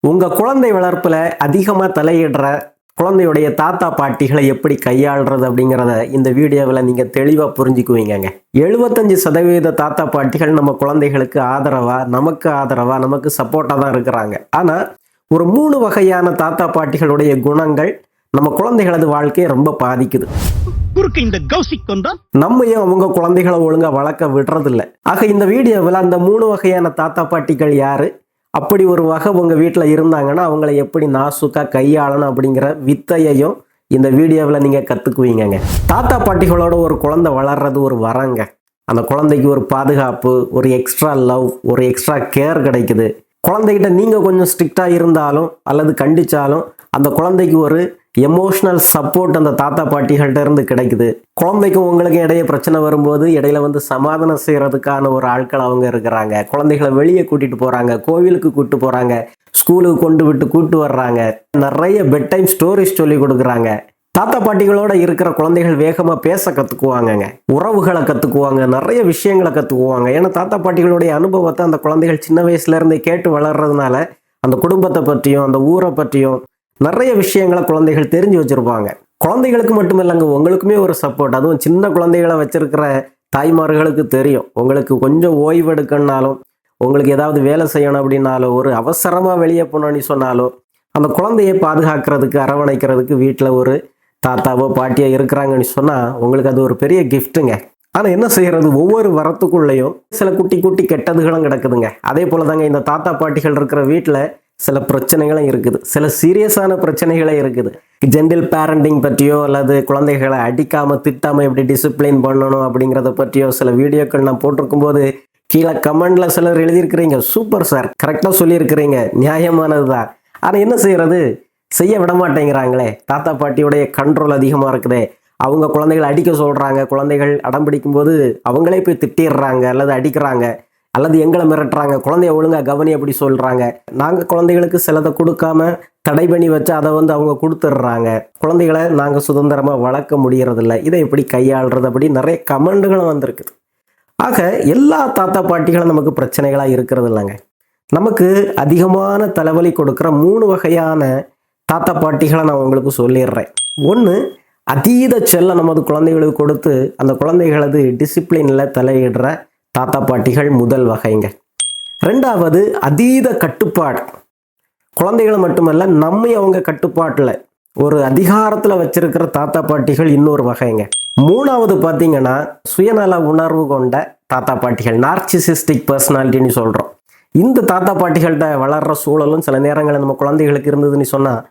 உங்க குழந்தை வளர்ப்புல அதிகமா தலையிடுற குழந்தையுடைய தாத்தா பாட்டிகளை எப்படி கையாளுறது அப்படிங்கிறத இந்த வீடியோவில் நீங்க தெளிவா புரிஞ்சுக்குவீங்க. 75% தாத்தா பாட்டிகள் நம்ம குழந்தைகளுக்கு ஆதரவா, நமக்கு சப்போர்ட்டா தான் இருக்கிறாங்க. ஆனா ஒரு 3 வகையான தாத்தா பாட்டிகளுடைய குணங்கள் நம்ம குழந்தைகளது வாழ்க்கையை ரொம்ப பாதிக்குது. நம்மையும் அவங்க குழந்தைகளை ஒழுங்கா வளர்க்க விடுறது இல்லை. ஆக இந்த வீடியோவில் அந்த 3 வகையான தாத்தா பாட்டிகள் யாரு, அப்படி ஒரு வகை உங்க வீட்டில் இருந்தாங்கன்னா அவங்கள எப்படி நாசுக்கா கையாளணும் அப்படிங்கிற வித்தையையும் இந்த வீடியோவில் நீங்க கத்துக்குவீங்க. தாத்தா பாட்டிகளோட ஒரு குழந்தை வளர்றது ஒரு வரங்க. அந்த குழந்தைக்கு ஒரு பாதுகாப்பு, ஒரு எக்ஸ்ட்ரா லவ், ஒரு எக்ஸ்ட்ரா கேர் கிடைக்குது. குழந்தைகிட்ட நீங்க கொஞ்சம் ஸ்ட்ரிக்டா இருந்தாலும் அல்லது கண்டிச்சாலும் அந்த குழந்தைக்கு ஒரு எமோஷனல் சப்போர்ட் அந்த தாத்தா பாட்டிகள்கிட்ட இருந்து கிடைக்குது. குழந்தைக்கும் உங்களுக்கு இடையே பிரச்சனை வரும்போது இடையில வந்து சமாதானம் செய்யறதுக்கான ஒரு ஆட்கள் அவங்க இருக்கிறாங்க. குழந்தைகளை வெளியே கூட்டிட்டு போறாங்க, கோவிலுக்கு கூட்டு போறாங்க, ஸ்கூலுக்கு கொண்டு விட்டு கூட்டு வர்றாங்க. நிறைய பெட் டைம் ஸ்டோரிஸ் சொல்லி கொடுக்குறாங்க. தாத்தா பாட்டிகளோட இருக்கிற குழந்தைகள் வேகமா பேச கத்துக்குவாங்க, உறவுகளை கத்துக்குவாங்க, நிறைய விஷயங்களை கத்துக்குவாங்க. ஏன்னா தாத்தா பாட்டிகளுடைய அனுபவத்தை அந்த குழந்தைகள் சின்ன வயசுல இருந்தே கேட்டு வளர்றதுனால அந்த குடும்பத்தை பற்றியும் அந்த ஊரை பற்றியும் நிறைய விஷயங்களை குழந்தைகள் தெரிஞ்சு வச்சிருப்பாங்க. குழந்தைகளுக்கு மட்டும் இல்லைங்க, உங்களுக்குமே ஒரு சப்போர்ட். அதுவும் சின்ன குழந்தைகளை வச்சிருக்கிற தாய்மார்களுக்கு தெரியும். உங்களுக்கு கொஞ்சம் ஓய்வு எடுக்கணும்னாலும், உங்களுக்கு ஏதாவது வேலை செய்யணும் அப்படின்னாலும், ஒரு அவசரமா வெளியே போனோன்னு சொன்னாலும் அந்த குழந்தையை பாதுகாக்கிறதுக்கு, அரவணைக்கிறதுக்கு வீட்டில் ஒரு தாத்தாவோ பாட்டியோ இருக்கிறாங்கன்னு சொன்னா உங்களுக்கு அது ஒரு பெரிய கிஃப்ட்டுங்க. ஆனா என்ன செய்யறது, ஒவ்வொரு வரத்துக்குள்ளேயும் சில குட்டி குட்டி கெட்டதுகளும் கிடக்குதுங்க. அதே போலதாங்க இந்த தாத்தா பாட்டிகள் இருக்கிற வீட்டில் சில பிரச்சனைகளும் இருக்குது, சில சீரியஸான பிரச்சனைகளே இருக்குது. ஜென்டில் பேரண்டிங் பற்றியோ அல்லது குழந்தைகளை அடிக்காம திட்டாம எப்படி டிசிப்ளின் பண்ணணும் அப்படிங்கிறத பற்றியோ சில வீடியோக்கள் நான் போட்டிருக்கும் போது கீழே கமெண்ட்ல சிலர் எழுதியிருக்கிறீங்க, சூப்பர் சார், கரெக்டாக சொல்லியிருக்கிறீங்க, நியாயமானதுதான். ஆனால் என்ன செய்யறது, செய்ய விட மாட்டேங்கிறாங்களே. தாத்தா பாட்டியுடைய கண்ட்ரோல் அதிகமாக இருக்குதே. அவங்க குழந்தைகளை அடிக்க சொல்றாங்க, குழந்தைகள் அடம் பிடிக்கும் போது அவங்களே போய் திட்டிடுறாங்க அல்லது அடிக்கிறாங்க அல்லது எங்களை மிரட்டுறாங்க, குழந்தைய ஒழுங்கா கவனி அப்படி சொல்றாங்க. நாங்க குழந்தைகளுக்கு சிலதை கொடுக்காம தடை பண்ணி வச்சு அதை வந்து அவங்க கொடுத்துடுறாங்க. குழந்தைகளை நாங்க சுதந்திரமா வளர்க்க முடியறதில்ல, இதை எப்படி கையாளுறது அப்படி நிறைய கமெண்ட்டுகளும் வந்திருக்குது. ஆக எல்லா தாத்தா பாட்டிகளும் நமக்கு பிரச்சனைகளா இருக்கிறது இல்லைங்க. நமக்கு அதிகமான தலைவலி கொடுக்குற 3 வகையான தாத்தா பாட்டிகளை நான் உங்களுக்கு சொல்லிடுறேன். ஒன்று, அதீத செல்ல நமது குழந்தைகளுக்கு கொடுத்து அந்த குழந்தைகளது டிசிப்ளின்ல தலையிடுற தாத்தா பாட்டிகள் முதல் வகைங்க. 2வது, அதீத கட்டுப்பாடு. குழந்தைகளை மட்டுமல்ல, நம்மை அவங்க கட்டுப்பாட்டில் ஒரு அதிகாரத்தில் வச்சிருக்கிற தாத்தா பாட்டிகள் இன்னொரு வகைங்க. 3வது பார்த்தீங்கன்னா சுயநல உணர்வு கொண்ட தாத்தா பாட்டிகள், நார்சிசிஸ்டிக் பர்சனாலிட்டின்னு சொல்கிறோம். இந்த தாத்தா பாட்டிகள்கிட்ட வளர்ற சூழலும் சில நேரங்களில் நம்ம குழந்தைகளுக்கு இருந்ததுன்னு சொன்னால்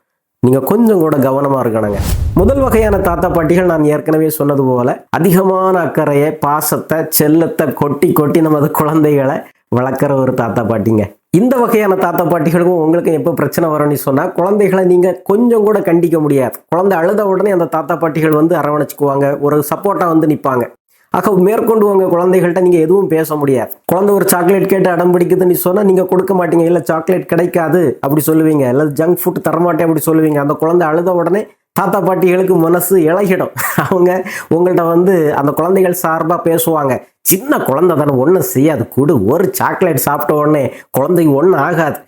நீங்கள் கொஞ்சம் கூட கவனமாக இருக்கணுங்க. முதல் வகையான தாத்தா பாட்டிகள் நான் ஏற்கனவே சொன்னது போல அதிகமான அக்கறையை, பாசத்தை, செல்லத்தை கொட்டி கொட்டி நமது குழந்தைகளை வளர்க்குற ஒரு தாத்தா பாட்டிங்க. இந்த வகையான தாத்தா பாட்டிகளுக்கும் உங்களுக்கு எப்போ பிரச்சனை வரும்னு சொன்னால், குழந்தைகளை நீங்கள் கொஞ்சம் கூட கண்டிக்க முடியாது. குழந்தை அழுத உடனே அந்த தாத்தா பாட்டிகள் வந்து அரவணைச்சுக்குவாங்க, ஒரு சப்போர்ட்டாக வந்து நிற்பாங்க. ஆக மேற்கொண்டு உங்க குழந்தைகள்கிட்ட நீங்க எதுவும் பேச முடியாது. குழந்தை ஒரு சாக்லேட் கேட்டு அடம் பிடிக்குதுன்னு சொன்னா நீங்க கொடுக்க மாட்டீங்க, இல்ல சாக்லேட் கிடைக்காது அப்படி சொல்லுவீங்க, அல்லது ஜங்க் ஃபுட் தரமாட்டேன் அப்படி சொல்லுவீங்க. அந்த குழந்தை அழுத உடனே தாத்தா பாட்டிகளுக்கு மனசு இளகிடும். அவங்க உங்கள்கிட்ட வந்து அந்த குழந்தைகள் சார்பா பேசுவாங்க. சின்ன குழந்தை தானே, ஒன்றும் செய்யாது, கொடு, ஒரு சாக்லேட் சாப்பிட்ட உடனே குழந்தைக்கு ஒன்றும் ஆகாது,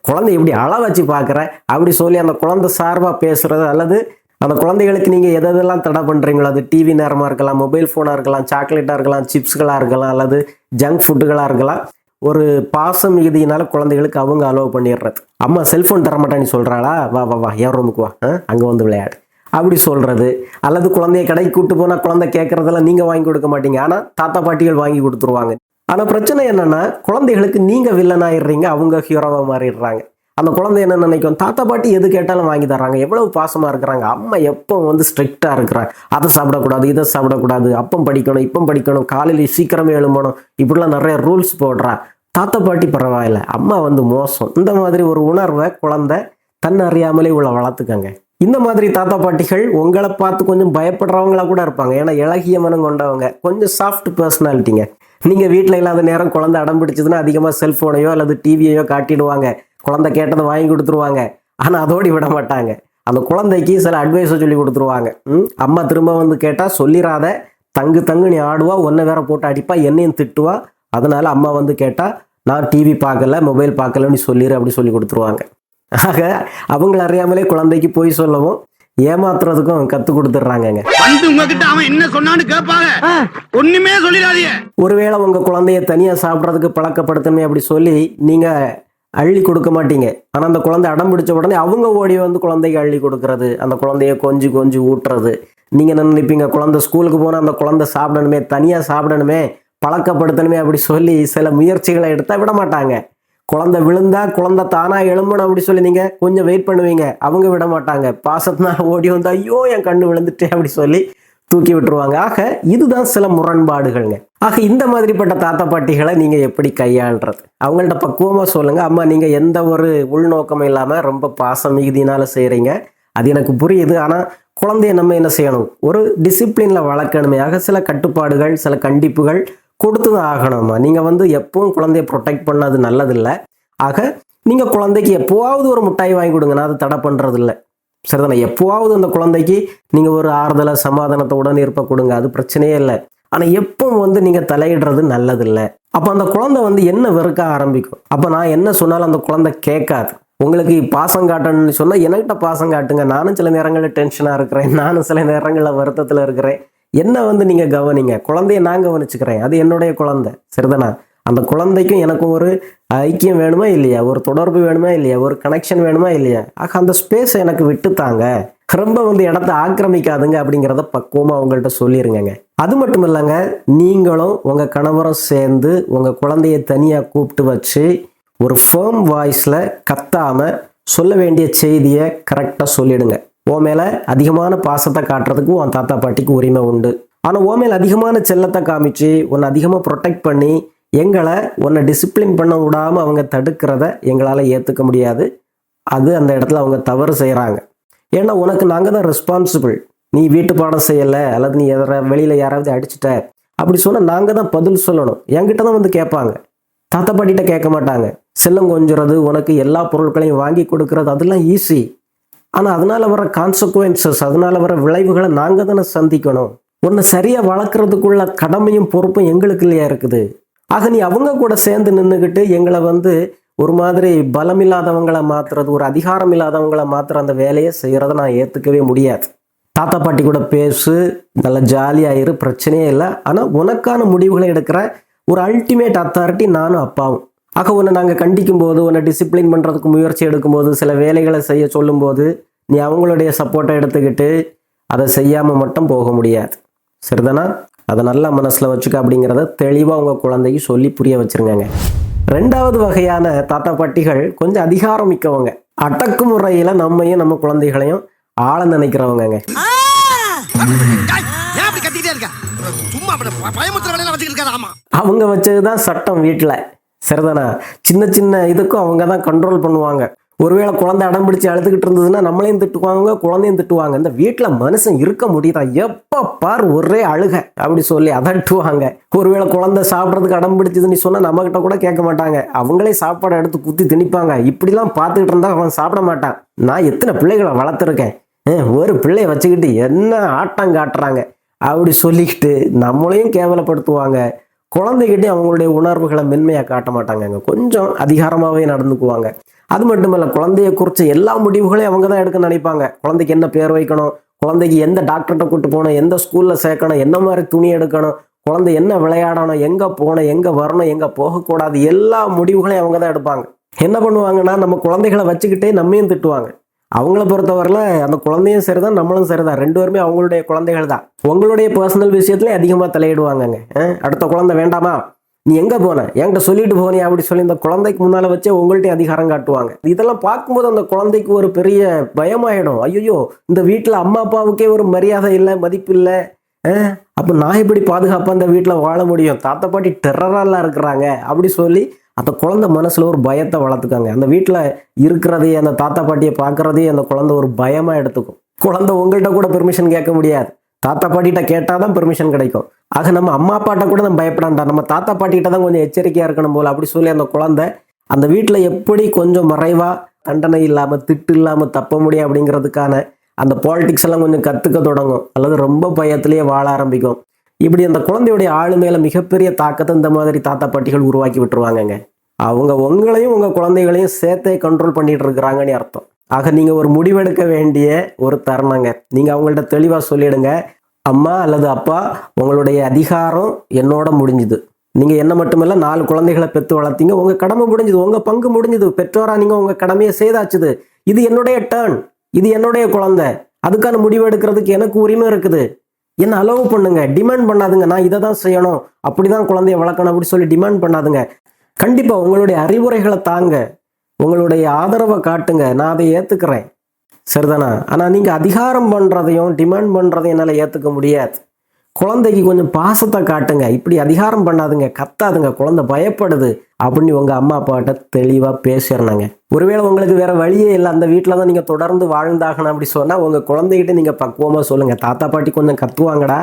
குழந்தை இப்படி அள வச்சு பார்க்குற அப்படி சொல்லி அந்த குழந்தை சார்பா பேசுறது. அல்லது அந்த குழந்தைகளுக்கு நீங்கள் எதெல்லாம் தடை பண்ணுறீங்களோ, அது டிவி நேரமாக இருக்கலாம், மொபைல் ஃபோனாக இருக்கலாம், சாக்லேட்டாக இருக்கலாம், சிப்ஸ்களாக இருக்கலாம், அல்லது ஜங்க் ஃபுட்டுகளாக இருக்கலாம், ஒரு பாசம் மிகுதியினால குழந்தைகளுக்கு அவங்க அலோவ் பண்ணிடுறது. அம்மா செல்ஃபோன் தரமாட்டான்னு சொல்கிறாளா, வா வா வா என் ரூமுக்கு வா, அங்கே வந்து விளையாடு அப்படி சொல்கிறது. அல்லது குழந்தைய கடைக்கு கூப்பிட்டு போனால் குழந்தை கேட்குறதெல்லாம் நீங்கள் வாங்கி கொடுக்க மாட்டீங்க, ஆனால் தாத்தா பாட்டிகள் வாங்கி கொடுத்துருவாங்க. ஆனால் பிரச்சனை என்னென்னா, குழந்தைகளுக்கு நீங்கள் வில்லனாயிடுறீங்க, அவங்க ஹீரோவாக மாறிடுறாங்க. அந்த குழந்தை என்ன நினைக்கும், தாத்தா பாட்டி எது கேட்டாலும் வாங்கி தர்றாங்க, எவ்வளவு பாசமா இருக்கிறாங்க, அம்மா எப்போ வந்து ஸ்ட்ரிக்டா இருக்கிறாங்க, அதை சாப்பிடக்கூடாது, இதை சாப்பிடக்கூடாது, அப்பம் படிக்கணும், இப்பம் படிக்கணும், காலையில் சீக்கிரமே எழும்பணும், இப்படிலாம் நிறைய ரூல்ஸ் போடுறா. தாத்தா பாட்டி பரவாயில்ல, அம்மா வந்து மோசம். இந்த மாதிரி ஒரு உணர்வை குழந்தை தன்னை அறியாமலே உள்ள வளர்த்துக்கங்க. இந்த மாதிரி தாத்தா பாட்டிகள் உங்களை பார்த்து கொஞ்சம் பயப்படுறவங்களா கூட இருப்பாங்க. ஏன்னா இளகிய மனம் கொண்டவங்க, கொஞ்சம் சாஃப்ட் பர்சனாலிட்டிங்க. நீங்க வீட்டில் இல்லாத நேரம் குழந்தை அடம் பிடிச்சதுன்னா அதிகமாக செல்போனையோ அல்லது டிவியையோ காட்டிடுவாங்க, குழந்தை கேட்டதை வாங்கி கொடுத்துருவாங்க. ஆனால் அதோடு விட மாட்டாங்க, அந்த குழந்தைக்கு சில அட்வைஸை சொல்லி கொடுத்துருவாங்க. அம்மா திரும்ப வந்து கேட்டால் சொல்லிடாத, தங்கு நீ ஆடுவா, ஒன்றை வேற போட்டு அடிப்பா, என்னையும் திட்டுவா, அதனால அம்மா வந்து கேட்டால் நான் டிவி பார்க்கல, மொபைல் பார்க்கலன்னு சொல்லிடு அப்படி சொல்லி கொடுத்துருவாங்க. ஆக அவங்கள அறியாமலே குழந்தைக்கு போய் சொல்லவும் ஏமாத்துறதுக்கும் கத்து கொடுத்துட்றாங்கங்க. உங்ககிட்ட அவன் என்ன சொன்னான்னு கேட்பாங்க, ஒண்ணுமே சொல்லிடாதீங்க. ஒருவேளை உங்க குழந்தைய தனியா சாப்பிட்றதுக்கு பழக்கப்படுத்தணுமே அப்படி சொல்லி நீங்க அள்ளி கொடுக்க மாட்டீங்க. ஆனா அந்த குழந்தை அடம் பிடிச்ச உடனே அவங்க ஓடி வந்து குழந்தைக்கு அள்ளி கொடுக்கறது, அந்த குழந்தைய கொஞ்சி கொஞ்சி ஊட்டுறது. நீங்க என்ன நினைப்பீங்க, குழந்தை ஸ்கூலுக்கு போனா அந்த குழந்தை சாப்பிடணுமே, தனியா சாப்பிடணுமே, பழக்கப்படுத்தணுமே அப்படி சொல்லி சில முயற்சிகளை எடுத்தா விட மாட்டாங்க. குழந்தை விழுந்தா குழந்தை தானா எழும்பணும் அப்படி சொல்லி நீங்க கொஞ்சம் வெயிட் பண்ணுவீங்க, அவங்க விட மாட்டாங்க. பாசத்தினால ஓடி வந்து ஐயோ என் கண்ணு விழுந்துட்டேன் அப்படி சொல்லி தூக்கி விட்டுருவாங்க. ஆக இதுதான் சில முரண்பாடுகள்ங்க. ஆக இந்த மாதிரிப்பட்ட தாத்தா பாட்டிகளை நீங்க எப்படி கையாளுறது? அவங்கள்ட்ட பக்குவமா சொல்லுங்க, அம்மா நீங்க எந்த ஒரு உள்நோக்கமும் இல்லாம ரொம்ப பாசம் மிகுதினால செய்றீங்க, அது எனக்கு புரியுது. ஆனா குழந்தைய நம்ம என்ன செய்யணும், ஒரு டிசிப்ளின்ல வளர்க்கணுமே. ஆக சில கட்டுப்பாடுகள் சில கண்டிப்புகள் கொடுத்துதான் ஆகணுமா. நீங்க வந்து எப்பவும் குழந்தைய ப்ரொடெக்ட் பண்ணது நல்லதில்லை. ஆக நீங்க குழந்தைக்கு எப்போவாவது ஒரு மிட்டாய் வாங்கி கொடுங்க, நான் அது தடை பண்றது இல்லை, சரிதானே? எப்போவாவது அந்த குழந்தைக்கு நீங்க ஒரு ஆறுதலை சமாதானத்தை உடனே இருப்ப கொடுங்க, அது பிரச்சனையே இல்லை. ஆனா எப்பவும் வந்து நீங்க தலையிடுறது நல்லதில்லை. அப்ப அந்த குழந்தை வந்து என்ன வெறுக்க ஆரம்பிக்கும். அப்ப நான் என்ன சொன்னாலும் அந்த குழந்தை கேட்காது. உங்களுக்கு பாசம் காட்டணும்னு சொன்னா என்கிட்ட பாசம் காட்டுங்க, நானும் சில நேரங்களில் டென்ஷனா இருக்கிறேன், நானும் சில நேரங்களில் வருத்தத்துல இருக்கிறேன், என்ன வந்து நீங்க கவனிங்க, குழந்தைய நான் கவனிச்சுக்கிறேன், அது என்னுடைய குழந்தை, சரிதானா? அந்த குழந்தைக்கும் எனக்கும் ஒரு ஐக்கியம் வேணுமா இல்லையா, ஒரு தொடர்பு வேணுமா இல்லையா, ஒரு கனெக்ஷன் வேணுமா இல்லையா? ஆக அந்த ஸ்பேஸ் எனக்கு விட்டுத்தாங்க, ரொம்ப வந்து இடத்த ஆக்கிரமிக்காதுங்க அப்படிங்கிறத பக்குவமா அவங்கள்ட்ட சொல்லிருங்க. அது மட்டும் இல்லைங்க, நீங்களும் உங்க கணவரும் சேர்ந்து உங்க குழந்தைய தனியா கூப்பிட்டு வச்சு ஒரு ஃபேர்ம் வாய்ஸ்ல கத்தாம சொல்ல வேண்டிய செய்தியை கரெக்டா சொல்லிடுங்க. உன் மேல அதிகமான பாசத்தை காட்டுறதுக்கு உன் தாத்தா பாட்டிக்கு உரிமை உண்டு. ஆனா உன் மேல அதிகமான செல்லத்தை காமிச்சு உன்னை அதிகமா ப்ரொடெக்ட் பண்ணி எங்களை உன்னை டிசிப்ளின் பண்ண விடாம அவங்க தடுக்கிறத எங்களால ஏத்துக்க முடியாது. அது அந்த இடத்துல அவங்க தவறு செய்யறாங்க. ஏன்னா உனக்கு நாங்க தான் ரெஸ்பான்சிபிள். நீ வீட்டு பாடம் செய்யல அல்லது நீ வெளியில யாராவது அடிச்சுட்ட அப்படி சொன்னா நாங்க தான் பதில் சொல்லணும். என்கிட்ட தான் வந்து கேட்பாங்க, தாத்தா பாட்டிகிட்ட கேட்க மாட்டாங்க. செல்லம் கொஞ்சுறது, உனக்கு எல்லா பொருட்களையும் வாங்கி கொடுக்கறது அதெல்லாம் ஈஸி. ஆனா அதனால வர கான்சிக்வன்சஸ், அதனால வர விளைவுகளை நாங்க தானே சந்திக்கணும். உன்னை சரியா வளர்க்கறதுக்குள்ள கடமையும் பொறுப்பும் எங்களுக்கு இல்லையா இருக்குது. ஆக நீ அவங்க கூட சேர்ந்து நின்றுக்கிட்டு எங்களை வந்து ஒரு மாதிரி பலம் இல்லாதவங்களை மாத்துறது, ஒரு அதிகாரம் இல்லாதவங்களை மாத்துற அந்த வேலையை செய்யறதை நான் ஏத்துக்கவே முடியாது. தாத்தா பாட்டி கூட பேசு, நல்லா ஜாலியாயிரு, பிரச்சனையே இல்லை. ஆனா உனக்கான முடிவுகளை எடுக்கிற ஒரு அல்டிமேட் அத்தாரிட்டி நானும் அப்பாவும். ஆக உன்னை நாங்கள் கண்டிக்கும் போது, உன்னை டிசிப்ளின் பண்ணுறதுக்கு முயற்சி எடுக்கும்போது, சில வேலைகளை செய்ய சொல்லும்போது நீ அவங்களுடைய சப்போர்ட்டை எடுத்துக்கிட்டு அதை செய்யாமல் மட்டும் போக முடியாது, சரிதானா? அதை நல்லா மனசில் வச்சுக்க அப்படிங்கிறத தெளிவாக உங்கள் குழந்தைக்கு சொல்லி புரிய வச்சுருங்க. ரெண்டாவது வகையான தாத்தா பாட்டிகள் கொஞ்சம் அதிகாரம் மிக்கவங்க, அடக்குமுறையில் நம்மையும் நம்ம குழந்தைகளையும் ஆள நினைக்கிறவங்க. அவங்க வச்சதுதான் சட்டம் வீட்டில், சரிதானா? சின்ன சின்ன இதுக்கும் அவங்க தான் கண்ட்ரோல் பண்ணுவாங்க. ஒருவேளை குழந்தை அடம் பிடிச்சி அழுதுகிட்டு இருந்ததுன்னா நம்மளையும் திட்டுவாங்க, குழந்தையும் திட்டுவாங்க. இந்த வீட்டில் மனுஷன் இருக்க முடியுதா, எப்ப பார் ஒரே அழுக அப்படி சொல்லி அதட்டுவாங்க. ஒருவேளை குழந்தை சாப்பிட்றதுக்கு அடம் பிடிச்சதுன்னு சொன்னா நம்ம கிட்ட கூட கேட்க மாட்டாங்க, அவங்களே சாப்பாடை எடுத்து குத்தி திணிப்பாங்க. இப்படிலாம் பார்த்துக்கிட்டு இருந்தா அவன் சாப்பிட மாட்டான். நான் எத்தனை பிள்ளைகளை வளர்த்துருக்கேன், ஒரு பிள்ளைய வச்சுக்கிட்டு என்ன ஆட்டம் காட்டுறாங்க அப்படி சொல்லிக்கிட்டு நம்மளையும் கேவலப்படுத்துவாங்க. குழந்தைகிட்டையும் அவங்களுடைய உணர்வுகளை மென்மையாக காட்ட மாட்டாங்க, கொஞ்சம் அதிகாரமாகவே நடந்துக்குவாங்க. அது மட்டும் இல்லை, குழந்தைய குறித்த எல்லா முடிவுகளையும் அவங்க தான் எடுக்க நினைப்பாங்க. குழந்தைக்கு என்ன பேர் வைக்கணும், குழந்தைக்கு எந்த டாக்டர்கிட்ட கூட்டு போகணும், எந்த ஸ்கூலில் சேர்க்கணும், என்ன மாதிரி துணி எடுக்கணும், குழந்தை என்ன விளையாடணும், எங்கே போகணும், எங்கே வரணும், எங்கே போகக்கூடாது, எல்லா முடிவுகளையும் அவங்க தான் எடுப்பாங்க. என்ன பண்ணுவாங்கன்னா நம்ம குழந்தைகளை வச்சுக்கிட்டே நம்மையும் திட்டுவாங்க. அவங்கள பொறுத்தவரையில் அந்த குழந்தையும் சரிதான், நம்மளும் சரிதான், ரெண்டு பேருமே அவங்களுடைய குழந்தைகள் தான். உங்களுடைய பர்சனல் விஷயத்துல அதிகமாக தலையிடுவாங்கங்க. அடுத்த குழந்தை வேண்டாமா, நீ எங்க போன, என்கிட்ட சொல்லிட்டு போனியா அப்படி சொல்லி இந்த குழந்தைக்கு முன்னால வச்சே உங்கள்கிட்ட அதிகாரம் காட்டுவாங்க. இதெல்லாம் பார்க்கும்போது அந்த குழந்தைக்கு ஒரு பெரிய பயமாயிடும். ஐயோ, இந்த வீட்டுல அம்மா அப்பாவுக்கே ஒரு மரியாதை இல்லை, மதிப்பு இல்லை, அப்ப நான் எப்படி பாதுகாப்பா இந்த வீட்டுல வாழ முடியும், தாத்தா பாட்டி டெரரெல்லாம் இருக்கிறாங்க அப்படி சொல்லி அந்த குழந்தை மனசுல ஒரு பயத்தை வளர்த்துக்காங்க. அந்த வீட்டுல இருக்கிறதே, அந்த தாத்தா பாட்டியை பார்க்கறதே அந்த குழந்தை ஒரு பயமா எடுத்துக்கும். குழந்தை உங்கள்கிட்ட கூட பெர்மிஷன் கேட்க முடியாது, தாத்தா பாட்டிகிட்ட கேட்டாதான் பெர்மிஷன் கிடைக்கும். ஆக நம்ம அம்மா அப்பாட்ட கூட நம்ம பயப்படாண்டா, நம்ம தாத்தா பாட்டிகிட்ட தான் கொஞ்சம் எச்சரிக்கையா இருக்கணும் போல அப்படி சொல்லி அந்த குழந்தை அந்த வீட்டுல எப்படி கொஞ்சம் மறைவா, தண்டனை இல்லாம, திட்டு இல்லாம தப்ப முடியும் அப்படிங்கிறதுக்கான அந்த பாலிடிக்ஸ் எல்லாம் கொஞ்சம் கத்துக்க தொடங்கும், அல்லது ரொம்ப பயத்திலேயே வாழ ஆரம்பிக்கும். இப்படி அந்த குழந்தையுடைய ஆளுமையில மிகப்பெரிய தாக்கத்தை இந்த மாதிரி தாத்தா பாட்டிகள் உருவாக்கி விட்டுருவாங்கங்க. அவங்க உங்களையும் உங்க குழந்தைகளையும் சேர்த்தே கண்ட்ரோல் பண்ணிட்டு இருக்கிறாங்கன்னு அர்த்தம். ஆக நீங்க ஒரு முடிவெடுக்க வேண்டிய ஒரு தருணங்க. நீங்க அவங்கள்ட்ட தெளிவா சொல்லிடுங்க, அம்மா அல்லது அப்பா, உங்களுடைய அதிகாரம் என்னோட முடிஞ்சுது. நீங்க என்ன மட்டுமல்ல 4 குழந்தைகளை பெற்று வளர்த்தீங்க, உங்க கடமை முடிஞ்சுது, உங்க பங்கு முடிஞ்சுது. பெற்றோரா நீங்க உங்க கடமையை செய்தாச்சுது. இது என்னுடைய டர்ன், இது என்னுடைய குழந்தை, அதுக்கான முடிவு எடுக்கிறதுக்கு எனக்கு உரிமை இருக்குது. என்ன அலோவ் பண்ணுங்க, டிமாண்ட் பண்ணாதுங்க. நான் இதை தான் செய்யணும், அப்படிதான் குழந்தைய வளர்க்கணும் அப்படி சொல்லி டிமாண்ட் பண்ணாதுங்க. கண்டிப்பா உங்களுடைய அறிவுரைகளை தாங்க, உங்களுடைய ஆதரவை காட்டுங்க, நான் அதை ஏத்துக்கிறேன், சரிதானா? ஆனா நீங்க அதிகாரம் பண்றதையும் டிமாண்ட் பண்றதையும் என்னால ஏத்துக்க முடியாது. குழந்தைக்கு கொஞ்சம் பாசத்தை காட்டுங்க, இப்படி அதிகாரம் பண்ணாதுங்க, கத்தாதுங்க, குழந்தை பயப்படுது அப்படின்னு உங்க அம்மா அப்பாட்ட தெளிவா பேசிடணுங்க. ஒருவேளை உங்களுக்கு வேற வழியே இல்லை, அந்த வீட்டில் தான் நீங்க தொடர்ந்து வாழ்ந்தாகணும் அப்படி சொன்னா உங்க குழந்தைகிட்ட நீங்க பக்குவமா சொல்லுங்க, தாத்தா பாட்டி கொஞ்சம் கத்துவாங்கடா,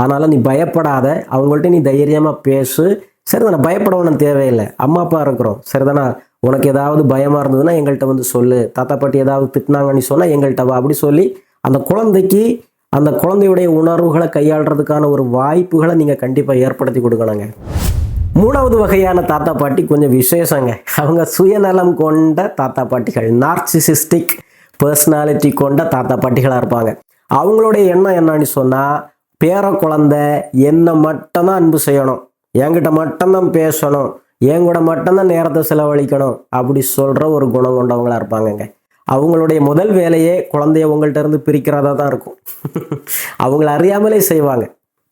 ஆனாலும் நீ பயப்படாத, அவங்கள்ட்ட நீ தைரியமா பேசு, சரிதானே? பயப்பட ஒன்றும் தேவையில்லை, அம்மா அப்பா இருக்கிறோம், சரிதானா? உனக்கு ஏதாவது பயமா இருந்ததுன்னா எங்கள்கிட்ட வந்து சொல்லு, தாத்தா பாட்டி ஏதாவது திட்டினாங்கன்னு சொன்னா எங்கள்கிட்ட வா அப்படி சொல்லி அந்த குழந்தைக்கு அந்த குழந்தையுடைய உணர்வுகளை கையாளுறதுக்கான ஒரு வாய்ப்புகளை நீங்க கண்டிப்பா ஏற்படுத்தி கொடுக்கணுங்க. 3வது வகையான தாத்தா பாட்டி கொஞ்சம் விசேஷங்க. அவங்க சுயநலம் கொண்ட தாத்தா பாட்டிகள், நார்சிசிஸ்டிக் பர்சனாலிட்டி கொண்ட தாத்தா பாட்டிகளா இருப்பாங்க. அவங்களுடைய எண்ணம் என்னன்னு சொன்னா, பேர குழந்தை என்ன மட்டும்தான் அன்பு செய்யணும், என்கிட்ட மட்டும்தான் பேசணும், என் கூட மட்டும்தான் நேரத்தை செலவழிக்கணும் அப்படி சொல்ற ஒரு குணம் கொண்டவங்களா இருப்பாங்கங்க. அவங்களுடைய முதல் வேலையே குழந்தைய உங்கள்கிட்ட இருந்து பிரிக்கிறதா தான் இருக்கும். அவங்கள அறியாமலே செய்வாங்க.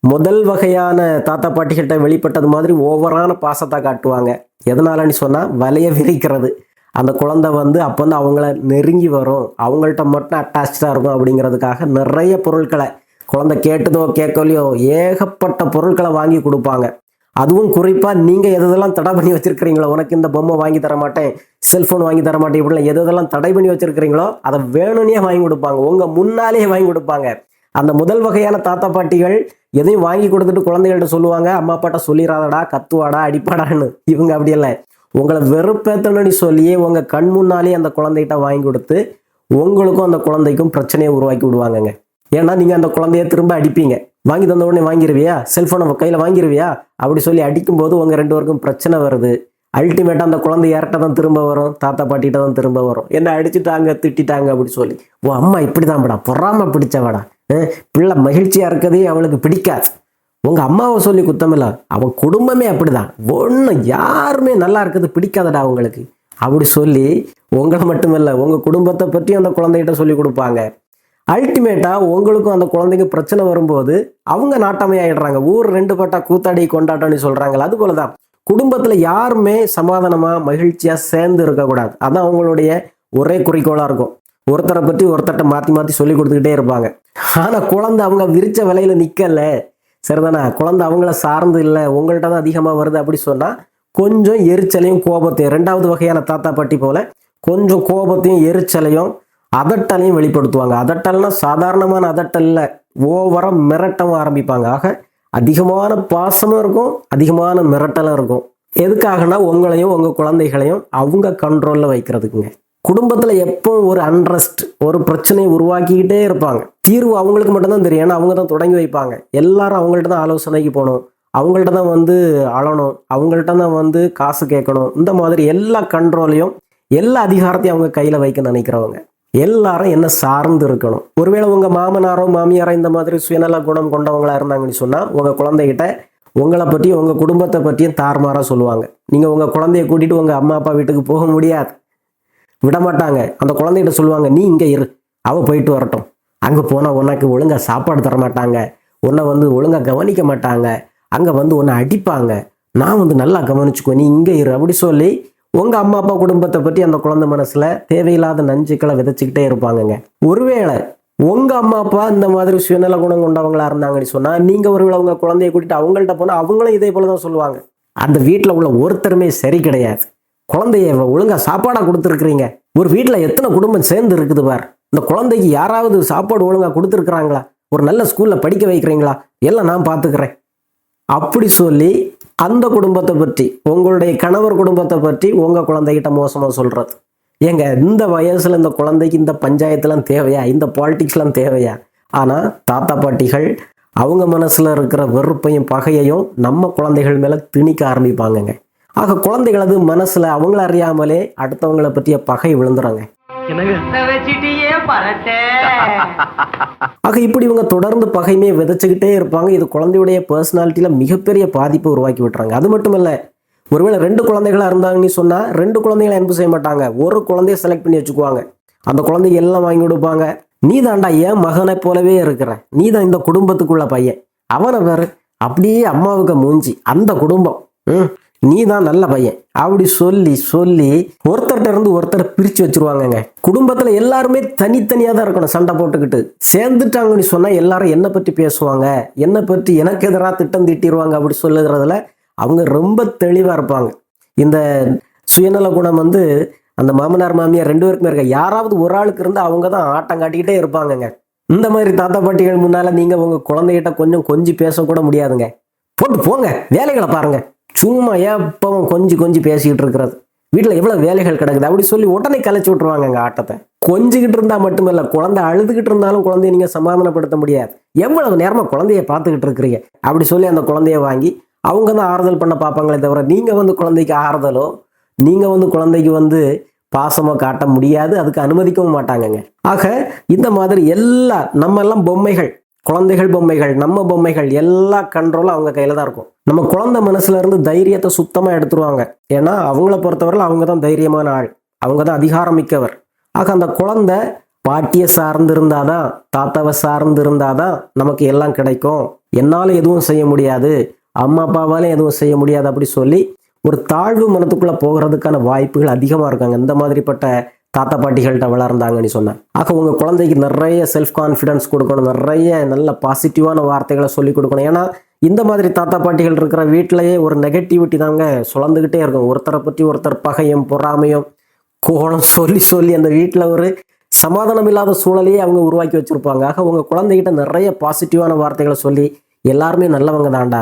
முதல் வகையான தாத்தா பாட்டிகிட்ட வெளிப்பட்டது மாதிரி ஓவரான பாசத்தை காட்டுவாங்க. எதனாலன்னு சொன்னா வலைய விரிக்கிறது. அந்த குழந்தை அப்போ அவங்கள நெருங்கி வரும், அவங்கள்ட்ட மட்டும் அட்டாச்சா இருக்கும் அப்படிங்கிறதுக்காக நிறைய பொருட்களை, குழந்தை கேட்டதோ கேட்கலையோ ஏகப்பட்ட பொருட்களை வாங்கி கொடுப்பாங்க. அதுவும் குறிப்பா நீங்க எதெல்லாம் தடை பண்ணி வச்சிருக்கிறீங்களோ, உனக்கு இந்த பொம்மை வாங்கி தர மாட்டேன், செல்போன் வாங்கி தர மாட்டேன், இப்படிலாம் எதெல்லாம் தடை பண்ணி வச்சிருக்கிறீங்களோ அதை வேணும்னே வாங்கி கொடுப்பாங்க, உங்க முன்னாலேயே வாங்கி கொடுப்பாங்க. அந்த முதல் வகையான தாத்தா பாட்டிகள் எதையும் வாங்கி கொடுத்துட்டு குழந்தைகள்ட்ட சொல்லுவாங்க, அம்மா அப்பாட்ட சொல்லிடாதடா, கத்துவாடா, அடிப்பாடான்னு. இவங்க அப்படி இல்லை, உங்களை வெறுப்பேத்தணும்னு சொல்லியே உங்க கண் முன்னாலே அந்த குழந்தைகிட்ட வாங்கி கொடுத்து உங்களுக்கும் அந்த குழந்தைக்கும் பிரச்சனையை உருவாக்கி விடுவாங்கங்க. ஏன்னா நீங்க அந்த குழந்தைய திரும்ப அடிப்பீங்க, வாங்கி தந்த உடனே வாங்கிருவியா, செல்போனை கையில வாங்கிருவியா அப்படி சொல்லி அடிக்கும்போது உங்க 2 பேருக்கும் பிரச்சனை வருது. அல்டிமேட்டா அந்த குழந்தை யார்கிட்ட தான் திரும்ப வரும், தாத்தா பாட்டிகிட்ட தான் திரும்ப வரும். என்ன அடிச்சுட்டாங்க திட்டாங்க அப்படி சொல்லி, ஓ அம்மா இப்படிதான் படா, பொறாம பிடிச்சவடா, பிள்ளை மகிழ்ச்சியா இருக்கதே அவளுக்கு பிடிக்காது, உங்க அம்மாவை சொல்லி குத்தமில்ல, அவன் குடும்பமே அப்படிதான், ஒன்றும் யாருமே நல்லா இருக்குது பிடிக்காதடா அவங்களுக்கு அப்படி சொல்லி உங்களை மட்டுமில்ல உங்க குடும்பத்தை பற்றி அந்த குழந்தைகிட்ட சொல்லி கொடுப்பாங்க. அல்டிமேட்டா உங்களுக்கும் அந்த குழந்தைக்கு பிரச்சனை வரும்போது அவங்க நாட்டமையாயிடுறாங்க. ஊர் 2 பட்டா கூத்தாடி கொண்டாட்டம்னு சொல்றாங்களா, அது போலதான் குடும்பத்துல யாருமே சமாதானமா மகிழ்ச்சியா சேர்ந்து இருக்கக்கூடாது. அதான் அவங்களுடைய ஒரே குறிக்கோளா இருக்கும். ஒருத்தரை பற்றி ஒருத்தட்ட மாத்தி மாத்தி சொல்லி கொடுத்துக்கிட்டே இருப்பாங்க. ஆனா குழந்தை அவங்க விரிச்ச விலையில நிக்கல, சரிதானா? குழந்தை அவங்கள சார்ந்து இல்லை, உங்கள்கிட்ட தான் அதிகமா வருது அப்படி சொன்னா கொஞ்சம் எரிச்சலையும் கோபத்தையும், 2வது வகையான தாத்தா பாட்டி போல கொஞ்சம் கோபத்தையும் எரிச்சலையும் அதட்டலையும் வெளிப்படுத்துவாங்க. அதட்டல்னா சாதாரணமான அதட்டல் இல்லை, ஓவரா மிரட்டவும் ஆரம்பிப்பாங்க. ஆக அதிகமான பாசமும் இருக்கும், அதிகமான மிரட்டலும் இருக்கும். எதுக்காகனா உங்களையும் உங்க குழந்தைகளையும் அவங்க கண்ட்ரோல்ல வைக்கிறதுக்குங்க. குடும்பத்துல எப்போ ஒரு அன்ரெஸ்ட், ஒரு பிரச்சனையை உருவாக்கிக்கிட்டே இருப்பாங்க. தீர்வு அவங்களுக்கு மட்டும்தான் தெரியும், ஏன்னா அவங்க தான் தொடங்கி வைப்பாங்க. எல்லாரும் அவங்கள்ட்ட தான் ஆலோசனைக்கு போகணும், அவங்கள்ட்ட தான் அழணும், அவங்கள்ட்ட தான் காசு கேட்கணும். இந்த மாதிரி எல்லா கண்ட்ரோலையும் எல்லா அதிகாரத்தையும் அவங்க கையில வைக்க நினைக்கிறவங்க. எல்லாரும் என்ன சார்ந்து இருக்கணும். ஒருவேளை உங்க மாமனாரோ மாமியாரோ இந்த மாதிரி சுயநல குணம் கொண்டவங்களா இருந்தாங்கன்னு சொன்னா உங்க குழந்தைகிட்ட உங்களை பற்றியும் உங்க குடும்பத்தை பற்றியும் தாறுமாறா சொல்லுவாங்க. நீங்க உங்க குழந்தைய கூட்டிட்டு உங்க அம்மா அப்பா வீட்டுக்கு போக முடியாது, விட மாட்டாங்க. அந்த குழந்தைகிட்ட சொல்லுவாங்க, நீ இங்க இரு, அவ போயிட்டு வரட்டும், அங்க போனா உனக்கு ஒழுங்கா சாப்பாடு தர மாட்டாங்க, உன்னை ஒழுங்கா கவனிக்க மாட்டாங்க, அங்க உன்னை அடிப்பாங்க, நான் நல்லா கவனிச்சுக்கோ, நீ இங்க இரு அப்படி சொல்லி உங்க அம்மா அப்பா குடும்பத்தை பற்றி அந்த குழந்தை மனசுல தேவையில்லாத நஞ்சுக்களை விதைச்சுக்கிட்டே இருப்பாங்கங்க. ஒருவேளை உங்க அம்மா அப்பா இந்த மாதிரி சுயநல குணம் கொண்டவங்களா இருந்தாங்கன்னு சொன்னா நீங்க ஒருவேளை உங்க குழந்தைய கூட்டிட்டு அவங்கள்ட்ட போனா அவங்களும் இதே போலதான் சொல்லுவாங்க. அந்த வீட்டுல உள்ள ஒருத்தருமே சரி கிடையாது, குழந்தைய ஒழுங்கா சாப்பாடா கொடுத்துருக்கிறீங்க, ஒரு வீட்டுல எத்தனை குடும்பம் சேர்ந்து இருக்குது பார், இந்த குழந்தைக்கு யாராவது சாப்பாடு ஒழுங்கா கொடுத்துருக்குறாங்களா, ஒரு நல்ல ஸ்கூல்ல படிக்க வைக்கிறீங்களா, எல்லாம் நான் பாத்துக்கிறேன் அப்படி சொல்லி அந்த குடும்பத்தை பற்றி, உங்களுடைய கணவர் குடும்பத்தை பற்றி உங்க குழந்தைகிட்ட மோசமா சொல்றது. ஏங்க இந்த வயசுல இந்த குழந்தைக்கு இந்த பஞ்சாயத்துலாம் தேவையா, இந்த பாலிடிக்ஸ்லாம் தேவையா? ஆனா தாத்தா பாட்டிகள் அவங்க மனசுல இருக்கிற வெறுப்பையும் பகையையும் நம்ம குழந்தைகள் மேல திணிக்க ஆரம்பிப்பாங்கங்க. ஆக குழந்தைகளது மனசுல அவங்கள அறியாமலே அடுத்தவங்களை பற்றிய பகை விழுந்துறாங்க. ஆக இப்படி இவங்க தொடர்ந்து பகைமையை விதைச்சுக்கிட்டே இருப்பாங்க. இது குழந்தையுடைய பர்சனாலிட்டியில மிகப்பெரிய பாதிப்பை உருவாக்கி விட்டுறாங்க. அது மட்டும் இல்ல, ஒருவேளை 2 குழந்தைகளா இருந்தாங்கன்னு சொன்னா 2 குழந்தைகளை அன்பு செய்ய மாட்டாங்க. ஒரு குழந்தைய செலக்ட் பண்ணி வச்சுக்குவாங்க. அந்த குழந்தைக்கு எல்லாம் வாங்கி கொடுப்பாங்க. நீ தாண்டா என் மகனை போலவே இருக்கிற, நீ தான் இந்த குடும்பத்துக்குள்ள பையன், அவனை வேறு அப்படியே அம்மாவுக்கு மூஞ்சி, அந்த குடும்பம், நீ தான் நல்ல பையன் அப்படி சொல்லி சொல்லி ஒருத்தர்கிட்ட இருந்து ஒருத்தர் பிரிச்சு வச்சிருவாங்கங்க. குடும்பத்துல எல்லாருமே தனித்தனியா தான் இருக்கணும். சண்டை போட்டுக்கிட்டு சேர்ந்துட்டாங்கன்னு சொன்னா எல்லாரும் என்னை பற்றி பேசுவாங்க, என்னை பற்றி எனக்கு எதிராக திட்டம் தீட்டிடுவாங்க அப்படி சொல்லுகிறதுல அவங்க ரொம்ப தெளிவா இருப்பாங்க. இந்த சுயநல குணம் அந்த மாமனார் மாமியார் 2 பேருக்குமே இருக்க. யாராவது ஒரு ஆளுக்கு இருந்து அவங்க தான் ஆட்டம் காட்டிக்கிட்டே இருப்பாங்கங்க. இந்த மாதிரி தாத்தா பாட்டிகள் முன்னால நீங்க உங்க குழந்தைகிட்ட கொஞ்சம் பேசக்கூட முடியாதுங்க. போட்டு போங்க, வேலைகளை பாருங்க, சும்மா எப்பவும் கொஞ்சம் பேசிக்கிட்டு இருக்கிறது, வீட்டுல எவ்வளவு வேலைகள் கிடக்குது அப்படி சொல்லி உடனே கலைச்சு விட்டுருவாங்க ஆட்டத்தை. கொஞ்சிக்கிட்டு இருந்தா மட்டுமில்ல, குழந்தை அழுதுகிட்டு இருந்தாலும் குழந்தைய நீங்க சமாதானப்படுத்த முடியாது. எவ்வளவு நேரமா குழந்தைய பார்த்துக்கிட்டு இருக்கிறீங்க அப்படி சொல்லி அந்த குழந்தைய வாங்கி அவங்க தான் ஆறுதல் பண்ண பார்ப்பாங்களே தவிர நீங்க குழந்தைக்கு ஆறுதலோ நீங்க குழந்தைக்கு பாசமோ காட்ட முடியாது. அதுக்கு அனுமதிக்கவும் மாட்டாங்கங்க. ஆக இந்த மாதிரி நம்ம எல்லாம் பொம்மைகள், குழந்தைகள் பொம்மைகள், நம்ம பொம்மைகள், எல்லா கண்ட்ரோலும் அவங்க கையில தான் இருக்கும். நம்ம குழந்தை மனசுல இருந்து தைரியத்தை சுத்தமா எடுத்துருவாங்க. ஏன்னா அவங்கள பொறுத்தவரை அவங்க தான் தைரியமான ஆள், அவங்க தான் அதிகாரம் மிக்கவர். ஆக அந்த குழந்தை பாட்டியை சார்ந்து இருந்தாதான், தாத்தாவை சார்ந்து இருந்தாதான் நமக்கு எல்லாம் கிடைக்கும், என்னால எதுவும் செய்ய முடியாது, அம்மா அப்பாவால எதுவும் செய்ய முடியாது அப்படி சொல்லி ஒரு தாழ்வு மனத்துக்குள்ள போகிறதுக்கான வாய்ப்புகள் அதிகமா இருக்காங்க இந்த மாதிரிப்பட்ட தாத்தா பாட்டிகள்கிட்ட வளர்ந்தாங்கன்னு சொன்னேன். ஆக உங்க குழந்தைக்கு நிறைய செல்ஃப் கான்ஃபிடன்ஸ் கொடுக்கணும், நிறைய நல்ல பாசிட்டிவான வார்த்தைகளை சொல்லி கொடுக்கணும். ஏன்னா இந்த மாதிரி தாத்தா பாட்டிகள் இருக்கிற வீட்டிலேயே ஒரு நெகட்டிவிட்டி தாங்க சுழந்துகிட்டே இருக்கும். ஒருத்தரை பற்றி ஒருத்தர் பகையும் பொறாமையும் கோலம் சொல்லி அந்த வீட்டில் ஒரு சமாதானம் இல்லாத சூழலையே அவங்க உருவாக்கி வச்சிருப்பாங்க. ஆக உங்க குழந்தைகிட்ட நிறைய பாசிட்டிவான வார்த்தைகளை சொல்லி எல்லாருமே நல்லவங்க தாண்டா,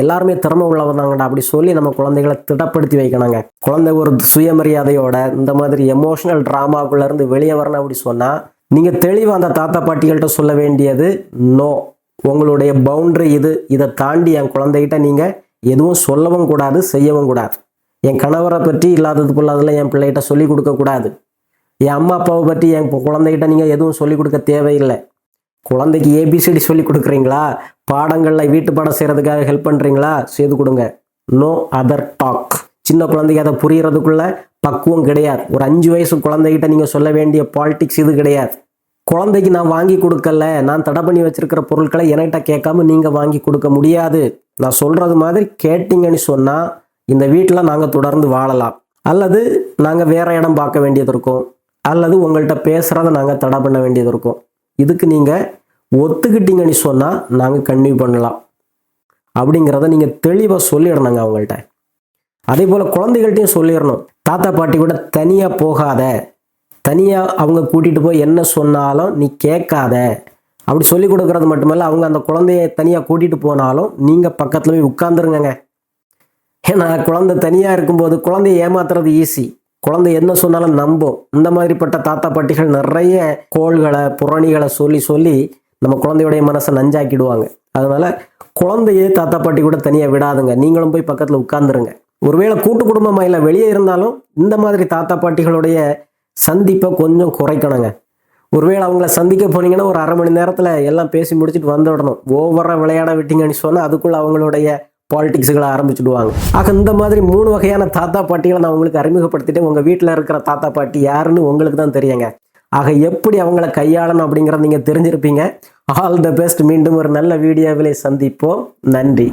எல்லாருமே திறமை உள்ளவதாங்கடா அப்படி சொல்லி நம்ம குழந்தைகளை திடப்படுத்தி வைக்கணுங்க. குழந்தை ஒரு சுயமரியாதையோட இந்த மாதிரி எமோஷனல் டிராமாக்குள்ள இருந்து வெளியே வரணும் அப்படி சொன்னா நீங்க தெளிவா அந்த தாத்தா பாட்டிகள்கிட்ட சொல்ல வேண்டியது நோ, உங்களுடைய பவுண்டரி இது, இதை தாண்டி என் குழந்தைகிட்ட நீங்க எதுவும் சொல்லவும் கூடாது, செய்யவும் கூடாது. என் கணவரை பற்றி இல்லாதது பொல்லாதெல்லாம் என் பிள்ளைகிட்ட சொல்லி கொடுக்க கூடாது. என் அம்மா அப்பாவை பற்றி என் குழந்தைகிட்ட நீங்க எதுவும் சொல்லி கொடுக்க தேவையில்லை. குழந்தைக்கு ஏபிசிடி சொல்லி கொடுக்குறீங்களா, பாடங்கள்ல வீட்டு பாடம் செய்யறதுக்காக ஹெல்ப் பண்றீங்களா, செய்து கொடுங்க. No other talk. சின்ன குழந்தைக்கு அதை புரியறதுக்குள்ள பக்குவம் கிடையாது. ஒரு 5 வயசு குழந்தைகிட்ட நீங்க சொல்ல வேண்டிய பாலிடிக்ஸ் இது கிடையாது. குழந்தைக்கு நான் வாங்கி கொடுக்கல, நான் தடை பண்ணி வச்சிருக்கிற பொருட்களை என்கிட்ட கேட்காம நீங்க வாங்கி கொடுக்க முடியாது. நான் சொல்றது மாதிரி கேட்டீங்கன்னு சொன்னா இந்த வீட்டில் நாங்கள் தொடர்ந்து வாழலாம், அல்லது நாங்கள் வேற இடம் பார்க்க வேண்டியது இருக்கும், அல்லது உங்கள்கிட்ட பேசுறதை நாங்கள் தடை பண்ண வேண்டியது இருக்கும். இதுக்கு நீங்கள் ஒத்துக்கிட்டீங்கன்னு சொன்னால் நாங்கள் கன்டினியூ பண்ணலாம் அப்படிங்கிறத நீங்கள் தெளிவாக சொல்லிடணுங்க அவங்கள்ட்ட. அதே போல் குழந்தைகள்ட்டையும் சொல்லிடணும், தாத்தா பாட்டி கூட தனியாக போகாத, தனியாக அவங்க கூட்டிகிட்டு போய் என்ன சொன்னாலும் நீ கேட்காத அப்படி சொல்லி கொடுக்கறது மட்டுமல்ல, அவங்க அந்த குழந்தைய தனியாக கூட்டிகிட்டு போனாலும் நீங்கள் பக்கத்தில் போய் உட்கார்ந்துருங்க. ஏன்னா குழந்தை தனியாக இருக்கும்போது குழந்தைய ஏமாத்துறது ஈஸி, குழந்தை என்ன சொன்னாலும் நம்பும். இந்த மாதிரிப்பட்ட தாத்தா பாட்டிகள் நிறைய கோள்களை புரணிகளை சொல்லி நம்ம குழந்தையுடைய மனசை நஞ்சாக்கிடுவாங்க. அதனால குழந்தையே தாத்தா பாட்டி கூட தனியாக விடாதுங்க, நீங்களும் போய் பக்கத்தில் உட்கார்ந்துருங்க. ஒருவேளை கூட்டு குடும்பமாக இல்லை வெளியே இருந்தாலும் இந்த மாதிரி தாத்தா பாட்டிகளுடைய சந்திப்பை கொஞ்சம் குறைக்கணுங்க. ஒருவேளை அவங்கள சந்திக்க போனீங்கன்னா ஒரு 1/2 மணி நேரத்தில் எல்லாம் பேசி முடிச்சுட்டு வந்துடணும். ஓவராக விளையாட விட்டீங்கன்னு சொன்னால் அதுக்குள்ள அவங்களுடைய பாலிடிக்ஸ்களை ஆரம்பிச்சுடுவாங்க. ஆக இந்த மாதிரி 3 வகையான தாத்தா பாட்டிகளை நான் உங்களுக்கு அறிமுகப்படுத்திட்டு உங்கள் வீட்டில் இருக்கிற தாத்தா பாட்டி யாருன்னு உங்களுக்கு தான் தெரியுங்க. ஆக எப்படி அவங்கள கையாளணும் அப்படிங்கிறத நீங்கள் தெரிஞ்சிருப்பீங்க. All the best. மீண்டும் ஒரு நல்ல வீடியோவிலே சந்திப்போம். நன்றி.